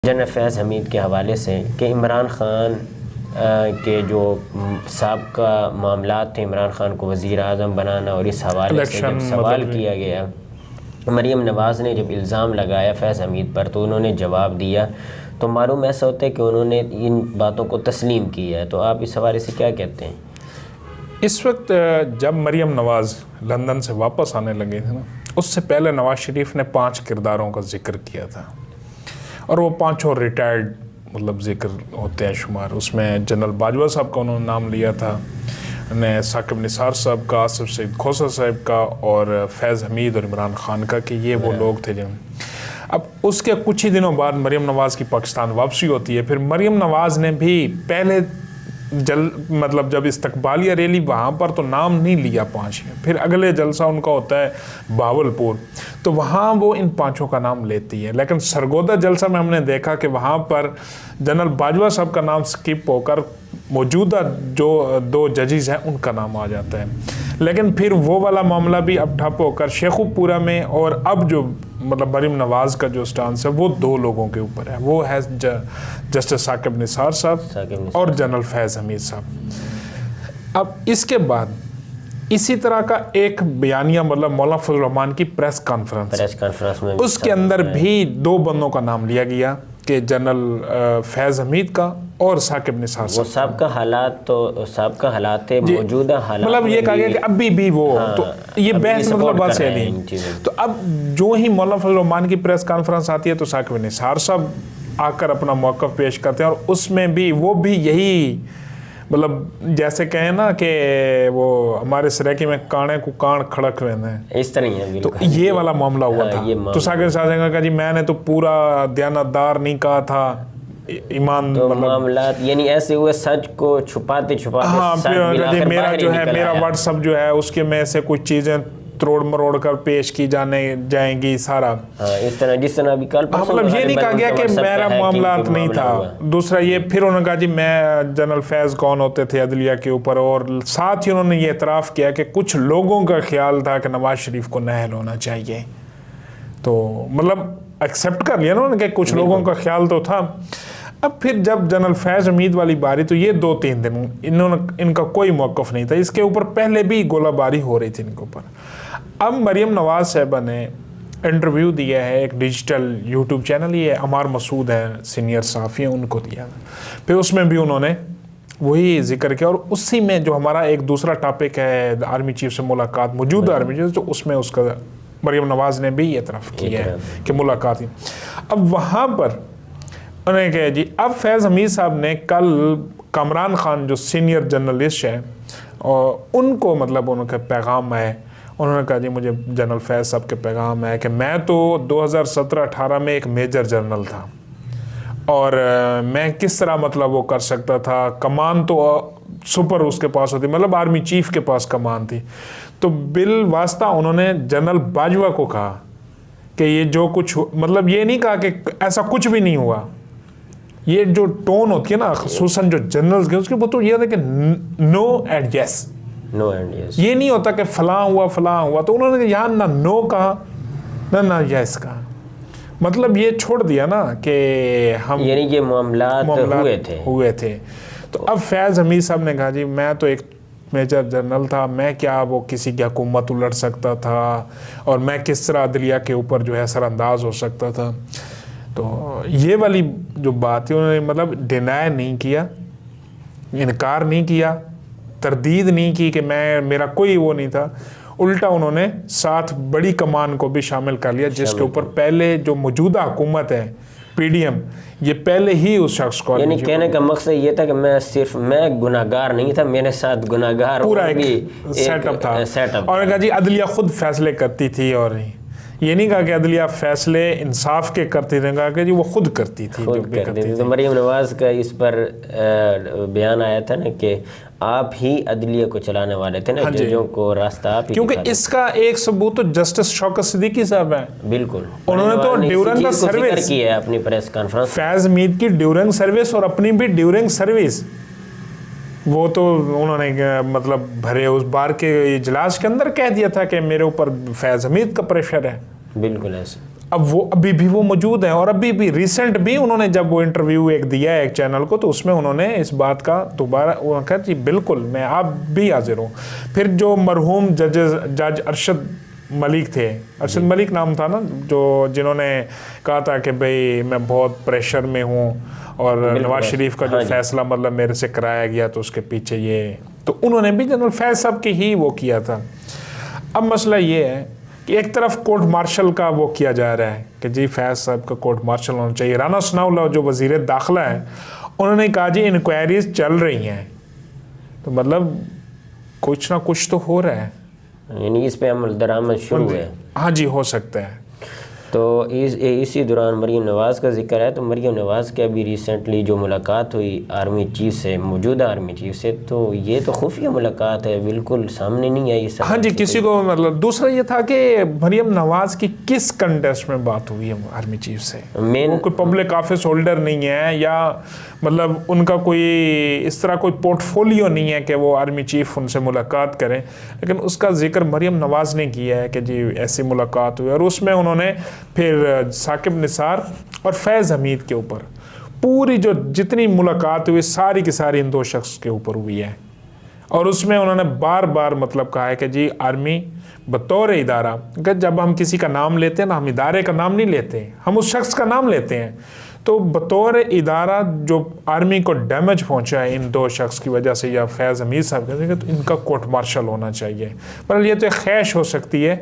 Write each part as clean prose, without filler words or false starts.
General فیض حمید کے حوالے سے کہ عمران خان کے جو سابقہ معاملات تھے، عمران خان کو وزیر اعظم بنانا، اور اس حوالے سے جب سوال کیا گیا، مریم نواز نے جب الزام لگایا فیض حمید پر تو انہوں نے جواب دیا، تو معلوم ایسا ہوتا ہے کہ انہوں نے ان باتوں کو تسلیم کیا ہے۔ تو آپ اس حوالے سے کیا کہتے ہیں؟ اس وقت جب مریم نواز لندن سے واپس آنے لگے تھے نا، اس سے پہلے نواز شریف نے 5 کرداروں کا ذکر کیا تھا، اور وہ 5 ریٹائرڈ مطلب ذکر ہوتے ہیں شمار۔ اس میں جنرل باجوہ صاحب کا انہوں نے نام لیا تھا، ثاقب نثار صاحب کا، آصف سعید کھوسہ صاحب کا، اور فیض حمید اور عمران خان کا، کہ یہ وہ لوگ تھے جن۔ اب اس کے کچھ ہی دنوں بعد مریم نواز کی پاکستان واپسی ہوتی ہے۔ پھر مریم نواز نے بھی پہلے مطلب جب استقبالیہ ریلی وہاں پر تو نام نہیں لیا 5، پھر اگلے جلسہ ان کا ہوتا ہے بہاولپور، تو وہاں وہ ان 5 کا نام لیتی ہے۔ لیکن سرگودا جلسہ میں ہم نے دیکھا کہ وہاں پر جنرل باجوہ صاحب کا نام سکپ ہو کر موجودہ جو 2 ججز ہیں ان کا نام آ جاتا ہے۔ لیکن پھر وہ والا معاملہ بھی اب ٹھپ ہو کر شیخو پورہ میں، اور اب جو مطلب مریم نواز کا جو سٹانس ہے وہ 2 لوگوں کے اوپر ہے، وہ ہے جسٹس ثاقب نثار صاحب اور جنرل فیض حمید صاحب۔ اب اس کے بعد اسی طرح کا ایک بیانیہ مطلب مولانا فضل الرحمان کی پریس کانفرنس میں اس کے اندر بھی 2 بندوں کا نام لیا گیا، کہ جنرل فیض حمید کا اور ثاقب نثار صاحب۔ وہ سابقہ حالات موجودہ حالات مطلب یہ کہا گیا کہ ابھی بھی وہ، تو یہ بحث مطلب بات سے نہیں۔ تو اب جو ہی مولانا فضل الرحمان کی پریس کانفرنس آتی ہے تو ثاقب نثار صاحب آ کر اپنا موقف پیش کرتے ہیں، اور اس میں بھی وہ بھی یہی مطلب جیسے کہیں نا کہ وہ ہمارے سریکی میں کانے کو کان کھڑک ہوئے ہیں، اس طرح ہی تو یہ والا معاملہ ہوا تھا۔ تو ثاقب نثار صاحب نے کہا جی میں نے تو پورا دیانتدار نہیں کہا تھا، ایمان معاملات یعنی ایسے ہوئے سچ کو چھپاتے میرا جو ہے میرا واٹس اپ جو ہے اس کے میں سے کچھ چیزیں تروڑ مروڑ کر پیش کی جائیں گی سارا، اس طرح جس طرح ابھی کل مطلب یہ نہیں کہا گیا کہ میرا معاملات نہیں تھا۔ دوسرا یہ پھر انہوں نے کہا جی میں جنرل فیض کون ہوتے تھے عدلیہ کے اوپر، اور ساتھ ہی انہوں نے یہ اعتراف کیا کہ کچھ لوگوں کا خیال تھا کہ نواز شریف کو نااہل ہونا چاہیے، تو مطلب ایکسیپٹ کر لیا انہوں نے کہ کچھ لوگوں کا خیال تو تھا۔ اب پھر جب جنرل فیض حمید والی باری تو یہ 2-3 دن ان کا کوئی موقف نہیں تھا، اس کے اوپر پہلے بھی گولہ باری ہو رہی تھی ان کے اوپر۔ اب مریم نواز صاحبہ نے انٹرویو دیا ہے ایک ڈیجیٹل یوٹیوب چینل، یہ عمار مسعود ہے سینئر صحافی ہیں، ان کو دیا، پھر اس میں بھی انہوں نے وہی ذکر کیا، اور اسی میں جو ہمارا ایک دوسرا ٹاپک ہے آرمی چیف سے ملاقات، موجودہ آرمی چیف، تو اس میں اس کا مریم نواز نے بھی اعتراف کیا ہے کہ ملاقات ہی۔ اب وہاں پر انہوں نے کہا جی اب فیض حمید صاحب نے کل کامران خان جو سینئر جرنلسٹ ہیں اور ان کو مطلب ان کا پیغام ہے، انہوں نے کہا جی مجھے جنرل فیض صاحب کے پیغام ہے کہ میں تو 2017-18 میں ایک میجر جنرل تھا، اور میں کس طرح مطلب وہ کر سکتا تھا، کمان تو سپر اس کے پاس ہوتی، مطلب آرمی چیف کے پاس کمان تھی۔ تو بالواسطہ انہوں نے جنرل باجوہ کو کہا کہ یہ جو کچھ مطلب یہ نہیں کہا کہ ایسا کچھ بھی نہیں ہوا، یہ جو ٹون ہوتی ہے نا خصوصاً جو جنرلز کے، اس کے بہت یہ ہوتا ہے کہ نو اینڈ یس، یہ نہیں ہوتا کہ فلاں ہوا، تو انہوں نے یہاں نہ نو کہا نہ یس کہا، مطلب یہ چھوڑ دیا نا کہ ہم یعنی یہ معاملات ہوئے تھے۔ تو اب فیض حمید صاحب نے کہا جی میں تو ایک میجر جنرل تھا، میں کیا وہ کسی کی حکومت الٹ سکتا تھا، اور میں کس طرح عدلیہ کے اوپر جو ہے اثر انداز ہو سکتا تھا۔ تو یہ والی جو بات ہے انہوں نے مطلب ڈینائی نہیں کیا، انکار نہیں کیا، تردید نہیں کی کہ میرا کوئی وہ نہیں تھا، الٹا انہوں نے ساتھ بڑی کمان کو بھی شامل کر لیا، جس کے اوپر پہلے جو موجودہ حکومت ہے پی ڈی ایم، یہ پہلے ہی اس شخص کو، یعنی کہنے کا مقصد یہ تھا کہ میں گناہگار نہیں تھا، میرے ساتھ گناہگار پورا ایک سیٹ اپ تھا، اور کہا جی عدلیہ خود فیصلے کرتی تھی، اور یہ نہیں کہا کہ عدلیہ فیصلے انصاف کے کرتی تھی، کہا کہ جی وہ خود کرتی تھی۔ تو مریم نواز کا اس پر بیان آیا تھا نا کہ آپ ہی عدلیہ کو چلانے والے تھے نا، ججوں کو راستہ آپ ہی، کیونکہ اس کا ایک ثبوت تو جسٹس شوکت صدیقی صاحب ہیں، بالکل انہوں نے تو ڈیورنگ دا سروس کی ہے اپنی پریس کانفرنس، فیض حمید کی ڈیورنگ سروس اور اپنی بھی ڈیورنگ سروس، وہ تو انہوں نے مطلب بھرے اس بار کے اجلاس کے اندر کہہ دیا تھا کہ میرے اوپر فیض حمید کا پریشر ہے، بالکل ایسا۔ اب وہ ابھی بھی وہ موجود ہیں، اور ابھی بھی ریسنٹ بھی انہوں نے جب وہ انٹرویو ایک دیا ہے ایک چینل کو، تو اس میں انہوں نے اس بات کا دوبارہ انہوں نے کہا جی بالکل میں آپ بھی حاضر ہوں۔ پھر جو مرحوم جج ارشد ملک تھے، ارشد ملک نام تھا نا، جنہوں نے کہا تھا کہ بھئی میں بہت پریشر میں ہوں اور نواز شریف کا جو فیصلہ مطلب میرے سے کرایا گیا تو اس کے پیچھے یہ، تو انہوں نے بھی جنرل فیض صاحب کی ہی وہ کیا تھا۔ اب مسئلہ یہ ہے کہ ایک طرف کورٹ مارشل کا وہ کیا جا رہا ہے کہ جی فیض صاحب کا کورٹ مارشل ہونا چاہیے۔ رانا ثناءاللہ جو وزیر داخلہ ہے انہوں نے کہا جی انکوائریز چل رہی ہیں، تو مطلب کچھ نہ کچھ تو ہو رہا ہے، یعنی اس پہ عمل درآمد شروع ہے۔ ہاں جی ہو سکتا ہے۔ تو اسی دوران مریم نواز کا ذکر ہے، تو مریم نواز کے ابھی ریسنٹلی جو ملاقات ہوئی آرمی چیف سے، موجودہ آرمی چیف سے، تو یہ تو خفیہ ملاقات ہے، بالکل سامنے نہیں آئی۔ ہاں جی کسی کو مطلب دوسرا یہ تھا کہ مریم نواز کی کس کنٹیکسٹ میں بات ہوئی ہے آرمی چیف سے، وہ کوئی پبلک آفس ہولڈر نہیں ہے، یا مطلب ان کا کوئی اس طرح کوئی پورٹ فولیو نہیں ہے کہ وہ آرمی چیف ان سے ملاقات کریں، لیکن اس کا ذکر مریم نواز نے کیا ہے کہ جی ایسی ملاقات ہوئی، اور اس میں انہوں نے پھر ثاقب نثار اور فیض حمید کے اوپر پوری جو جتنی ملاقات ہوئی ساری کی ساری ان دو شخص کے اوپر ہوئی ہے، اور اس میں انہوں نے بار بار مطلب کہا ہے کہ جی آرمی بطور ادارہ، کہ جب ہم کسی کا نام لیتے ہیں نا، ہم ادارے کا نام نہیں لیتے، ہم اس شخص کا نام لیتے ہیں، تو بطور ادارہ جو آرمی کو ڈیمیج پہنچا ہے ان دو شخص کی وجہ سے یا فیض حمید صاحب کہتے ہیں کہ ان کا کورٹ مارشل ہونا چاہیے۔ پر یہ تو ایک خواہش ہو سکتی ہے،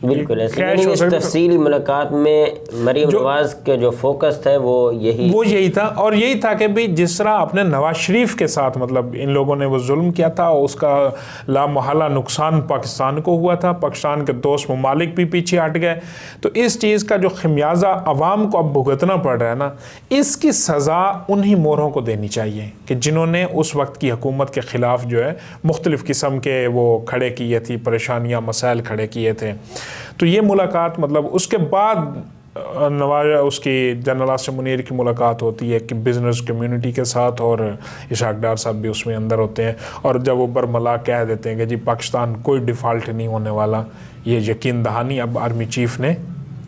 بالکل ایسے اس تفصیلی ملاقات میں مریم نواز کے جو فوکس تھا وہ یہی تھا، اور یہی تھا کہ بھی جس طرح اپنے نواز شریف کے ساتھ مطلب ان لوگوں نے وہ ظلم کیا تھا، اس کا لامحالہ نقصان پاکستان کو ہوا تھا، پاکستان کے دوست ممالک بھی پیچھے ہٹ گئے، تو اس چیز کا جو خمیازہ عوام کو اب بھگتنا پڑ رہا ہے نا، اس کی سزا انہی موروں کو دینی چاہیے کہ جنہوں نے اس وقت کی حکومت کے خلاف جو ہے مختلف قسم کے وہ کھڑے کیے تھی، پریشانیاں مسائل کھڑے کیے تھے۔ تو یہ ملاقات مطلب اس کے بعد نواز اس کی جنرل آصف منیر کی ملاقات ہوتی ہے کہ بزنس کمیونٹی کے ساتھ، اور اشاق ڈار صاحب بھی اس میں اندر ہوتے ہیں، اور جب وہ برملا کہہ دیتے ہیں کہ جی پاکستان کوئی ڈیفالٹ نہیں ہونے والا، یہ یقین دہانی اب آرمی چیف نے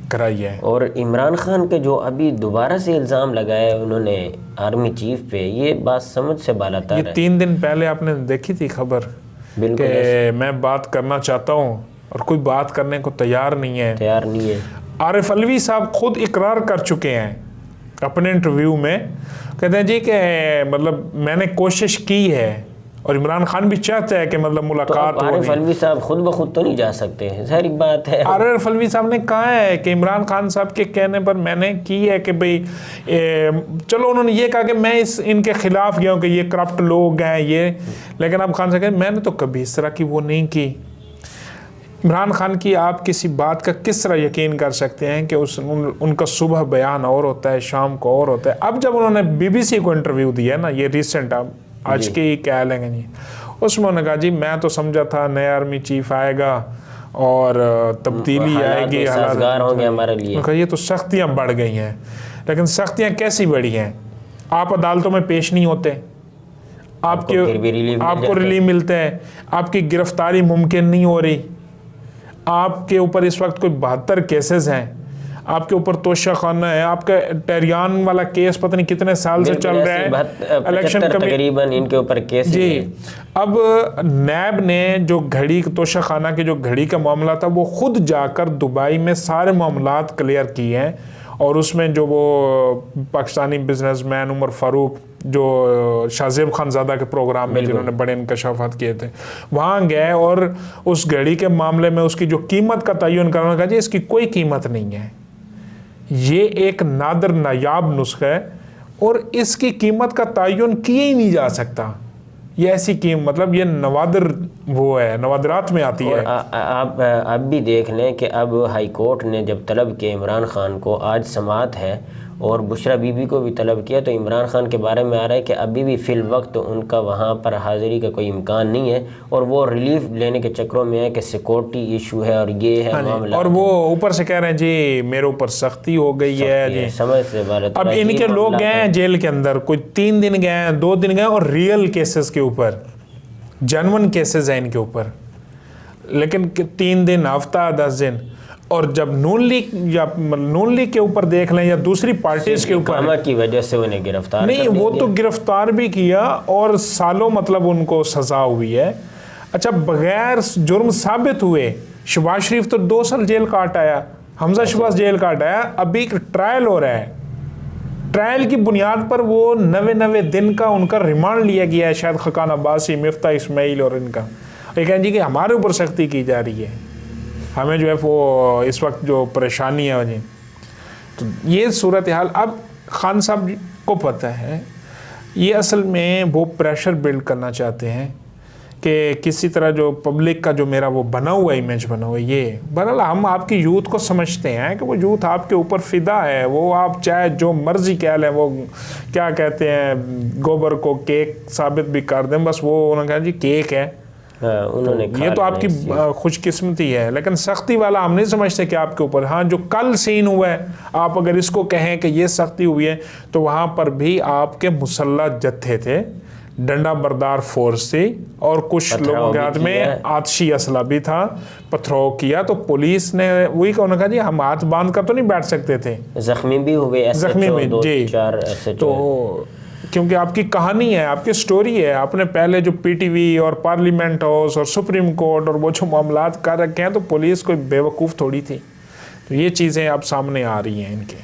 کرائی ہے۔ اور عمران خان کے جو ابھی دوبارہ سے الزام لگائے انہوں نے آرمی چیف پہ، یہ بات سمجھ سے بالاتر ہے۔ یہ 3 دن پہلے آپ نے دیکھی تھی خبر کہ میں بات کرنا چاہتا ہوں اور کوئی بات کرنے کو تیار نہیں ہے۔ عارف علوی صاحب خود اقرار کر چکے ہیں اپنے انٹرویو میں، کہتے ہیں جی کہ مطلب میں نے کوشش کی ہے، اور عمران خان بھی چاہتا ہے کہ مطلب ملاقات ہو۔ عارف علوی صاحب خود بخود تو نہیں جا سکتے، ظاہر بات ہے۔ عارف علوی صاحب نے کہا ہے کہ عمران خان صاحب کے کہنے پر میں نے کی ہے کہ بھئی چلو انہوں نے یہ کہا کہ میں ان کے خلاف گیا ہوں کہ یہ کرپٹ لوگ ہیں یہ، لیکن اب خان صاحب کہتے ہیں میں نے تو کبھی اس طرح کی وہ نہیں کی۔ عمران خان کی آپ کسی بات کا کس طرح یقین کر سکتے ہیں کہ ان کا صبح بیان اور ہوتا ہے شام کو اور ہوتا ہے۔ اب جب انہوں نے BBC کو انٹرویو دیا نا، یہ ریسنٹ آج کے ہی کہہ لیں گے جی، اس میں انہوں نے کہا جی میں تو سمجھا تھا نیا آرمی چیف آئے گا اور تبدیلی آئے گی، سازگار ہوں گے ہمارے لیے۔ یہ تو سختیاں بڑھ گئی ہیں، لیکن سختیاں کیسی بڑھی ہیں؟ آپ عدالتوں میں پیش نہیں ہوتے، آپ کو ریلیف ملتا ہے، آپ کی گرفتاری ممکن نہیں ہو رہی، آپ کے اوپر اس وقت کوئی 72 کیسز ہیں، آپ کے اوپر توشہ خانہ ہے، آپ کا ٹیریان والا کیس پتہ نہیں کتنے سال سے چل رہا ہے، الیکشن تقریباً ان کے اوپر کیس جی۔ اب نیب نے جو گھڑی توشہ خانہ کے جو گھڑی کا معاملہ تھا وہ خود جا کر دبئی میں سارے معاملات کلیئر کیے ہیں، اور اس میں جو وہ پاکستانی بزنس مین عمر فاروق جو شاہ زیب خان زادہ کے پروگرام میں جنہوں نے بڑے انکشافات کیے تھے وہاں گئے، اور اس گھڑی کے معاملے میں اس کی جو قیمت کا تعین کرنا کہا جی اس کی کوئی قیمت نہیں ہے، یہ ایک نادر نایاب نسخہ ہے اور اس کی قیمت کا تعین کیا ہی نہیں جا سکتا، یہ ایسی قیمت مطلب یہ نوادر وہ ہے، نوادرات میں آتی ہے۔ آپ اب بھی دیکھ لیں کہ اب ہائی کورٹ نے جب طلب کیا عمران خان کو، آج سماعت ہے اور بشرا بی بی کو بھی طلب کیا، تو عمران خان کے بارے میں آ رہا ہے کہ ابھی بھی فی الوقت ان کا وہاں پر حاضری کا کوئی امکان نہیں ہے، اور وہ ریلیف لینے کے چکروں میں ہے کہ سیکورٹی ایشو ہے اور یہ ہے معاملہ، اور وہ اوپر سے کہہ رہے ہیں جی میرے اوپر سختی ہو گئی ہے جی، سمجھ سے بالاتر۔ اب ان کے لوگ گئے ہیں جیل کے اندر، کوئی 3 دن گئے ہیں، 2 دن گئے، اور ریئل کیسز کے اوپر، جنون کیسز ہیں ان کے اوپر، لیکن 3 دن، ہفتہ، 10 دن، اور جب نون لیگ کے اوپر دیکھ لیں یا دوسری پارٹیز کے اوپر کی وجہ سے انہیں گرفتار نہیں، وہ تو گرفتار بھی کیا اور سالوں مطلب ان کو سزا ہوئی ہے. اچھا بغیر جرم ثابت ہوئے شہباز شریف تو 2 سال جیل کاٹ آیا, حمزہ شہباز جیل کاٹ آیا, ابھی ٹرائل ہو رہا ہے. ٹرائل کی بنیاد پر وہ 90 دن کا ان کا ریمانڈ لیا گیا ہے, شاید خقان عباسی, مفتاح اسماعیل اور ان کا. لیکن جی کہ ہمارے اوپر سختی کی جا رہی ہے, ہمیں جو ہے وہ اس وقت جو پریشانی ہے جی, تو یہ صورتحال. اب خان صاحب کو پتہ ہے یہ اصل میں وہ پریشر بلڈ کرنا چاہتے ہیں کہ کسی طرح جو پبلک کا جو میرا وہ بنا ہوا امیج بنا ہوا یہ. بہرحال ہم آپ کی یوتھ کو سمجھتے ہیں کہ وہ یوتھ آپ کے اوپر فدا ہے, وہ آپ چاہے جو مرضی کہہ لیں, وہ کیا کہتے ہیں گوبر کو کیک ثابت بھی کر دیں, بس وہ انہوں نے کہا جی کیک ہے, یہ تو آپ کی خوش قسمتی ہے. لیکن سختی والا ہم نہیں سمجھتے کہ آپ کے اوپر. ہاں جو کل سین ہوا ہے, آپ اگر اس کو کہیں کہ یہ سختی ہوئی ہے, تو وہاں پر بھی آپ کے مسلح جتھے تھے, ڈنڈا بردار فورس تھی, اور کچھ لوگوں کے ہاتھ میں آتشی اسلحہ بھی تھا, پتھراؤ کیا. تو پولیس نے وہی کہا جی ہم ہاتھ باندھ کر تو نہیں بیٹھ سکتے تھے, زخمی بھی ہوئے, زخمی بھی جی. تو کیونکہ آپ کی کہانی ہے, آپ کی سٹوری ہے, آپ نے پہلے جو پی ٹی وی اور پارلیمنٹ ہاؤس اور سپریم کورٹ اور وہ جو معاملات کر رکھے ہیں, تو پولیس کوئی بے وقوف تھوڑی تھی. تو یہ چیزیں اب سامنے آ رہی ہیں ان کے.